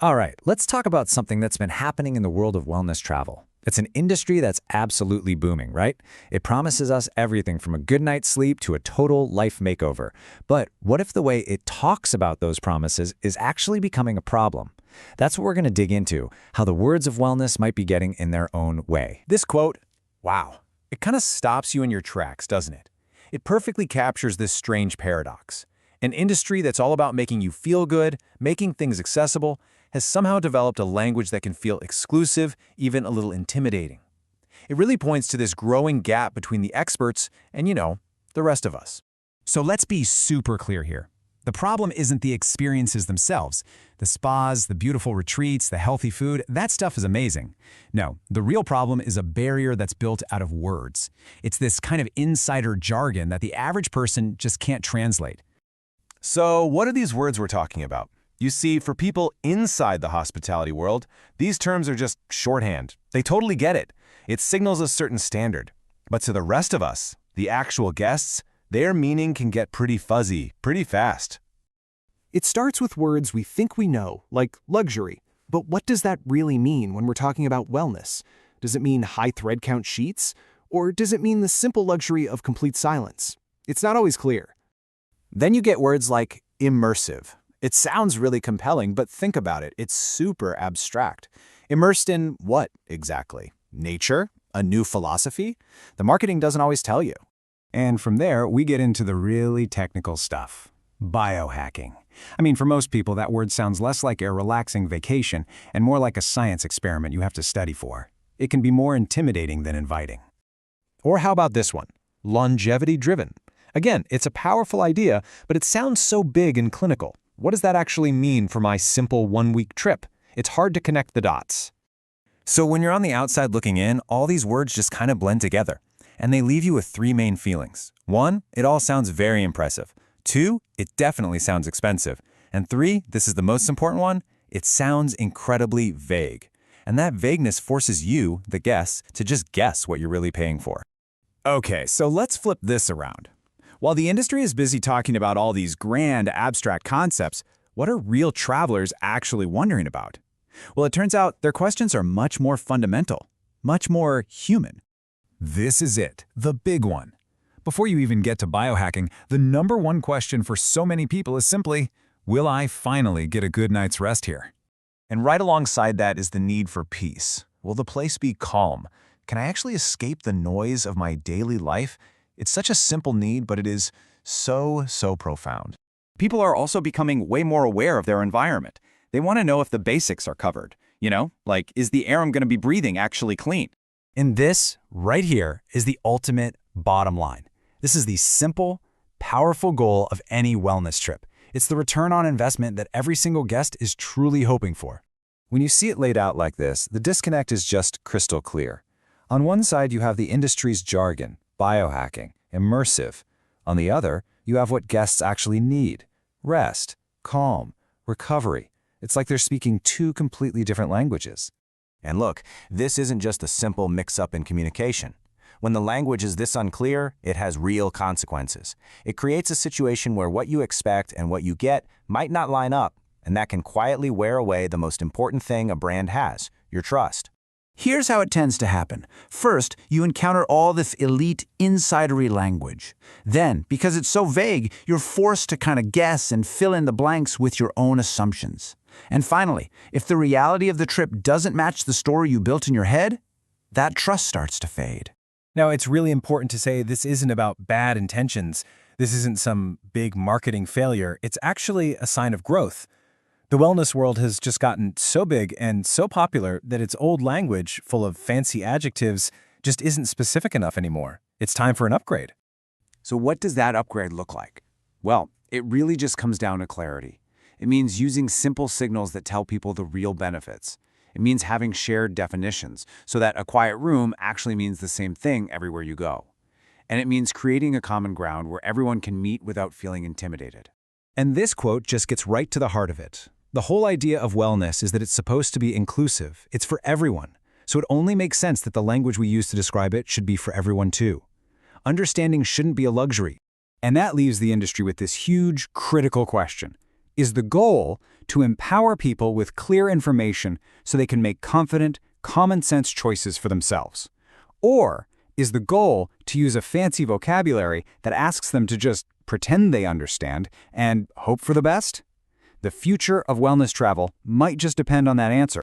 All right, let's talk about something that's been happening in the world of wellness travel. It's an industry that's absolutely booming, right? It promises us everything from a good night's sleep to a total life makeover. But what if the way it talks about those promises is actually becoming a problem? That's what we're going to dig into, how the words of wellness might be getting in their own way. This quote, wow, it kind of stops you in your tracks, doesn't it? It perfectly captures this strange paradox. An industry that's all about making you feel good, making things accessible, has somehow developed a language that can feel exclusive, even a little intimidating. It really points to this growing gap between the experts and, the rest of us. So let's be super clear here. The problem isn't the experiences themselves. The spas, the beautiful retreats, the healthy food, that stuff is amazing. No, the real problem is a barrier that's built out of words. It's this kind of insider jargon that the average person just can't translate. So what are these words we're talking about? You see, for people inside the hospitality world, these terms are just shorthand. They totally get it. It signals a certain standard. But to the rest of us, the actual guests, their meaning can get pretty fuzzy, pretty fast. It starts with words we think we know, like luxury. But what does that really mean when we're talking about wellness? Does it mean high thread count sheets? Or does it mean the simple luxury of complete silence? It's not always clear. Then you get words like immersive. It sounds really compelling, but think about it. It's super abstract. Immersed in what, exactly? Nature? A new philosophy? The marketing doesn't always tell you. And from there, we get into the really technical stuff. Biohacking. I mean, for most people, that word sounds less like a relaxing vacation and more like a science experiment you have to study for. It can be more intimidating than inviting. Or how about this one? Longevity-driven. Again, it's a powerful idea, but it sounds so big and clinical. What does that actually mean for my simple one-week trip? It's hard to connect the dots. So when you're on the outside looking in, all these words just kind of blend together. And they leave you with three main feelings. 1, it all sounds very impressive. 2, it definitely sounds expensive. And 3, this is the most important one, it sounds incredibly vague. And that vagueness forces you, the guests, to just guess what you're really paying for. Okay, so let's flip this around. While the industry is busy talking about all these grand, abstract concepts, what are real travelers actually wondering about? Well, it turns out their questions are much more fundamental, much more human. This is it, the big one. Before you even get to biohacking, the number one question for so many people is simply, will I finally get a good night's rest here? And right alongside that is the need for peace. Will the place be calm? Can I actually escape the noise of my daily life? It's such a simple need, but it is so profound. People are also becoming way more aware of their environment. They want to know if the basics are covered. Like, is the air I'm going to be breathing actually clean? And this, right here, is the ultimate bottom line. This is the simple, powerful goal of any wellness trip. It's the return on investment that every single guest is truly hoping for. When you see it laid out like this, the disconnect is just crystal clear. On one side, you have the industry's jargon, biohacking, immersive. On the other, you have what guests actually need: rest, calm, recovery. It's like they're speaking two completely different languages. And look, this isn't just a simple mix-up in communication. When the language is this unclear, it has real consequences. It creates a situation where what you expect and what you get might not line up, and that can quietly wear away the most important thing a brand has: your trust. Here's how it tends to happen. First, you encounter all this elite, insidery language. Then, because it's so vague, you're forced to kind of guess and fill in the blanks with your own assumptions. And finally, if the reality of the trip doesn't match the story you built in your head, that trust starts to fade. Now, it's really important to say this isn't about bad intentions. This isn't some big marketing failure. It's actually a sign of growth. The wellness world has just gotten so big and so popular that its old language, full of fancy adjectives, just isn't specific enough anymore. It's time for an upgrade. So what does that upgrade look like? Well, it really just comes down to clarity. It means using simple signals that tell people the real benefits. It means having shared definitions so that a quiet room actually means the same thing everywhere you go. And it means creating a common ground where everyone can meet without feeling intimidated. And this quote just gets right to the heart of it. The whole idea of wellness is that it's supposed to be inclusive. It's for everyone. So it only makes sense that the language we use to describe it should be for everyone too. Understanding shouldn't be a luxury. And that leaves the industry with this huge, critical question. Is the goal to empower people with clear information so they can make confident, common-sense choices for themselves? Or is the goal to use a fancy vocabulary that asks them to just pretend they understand and hope for the best? The future of wellness travel might just depend on that answer.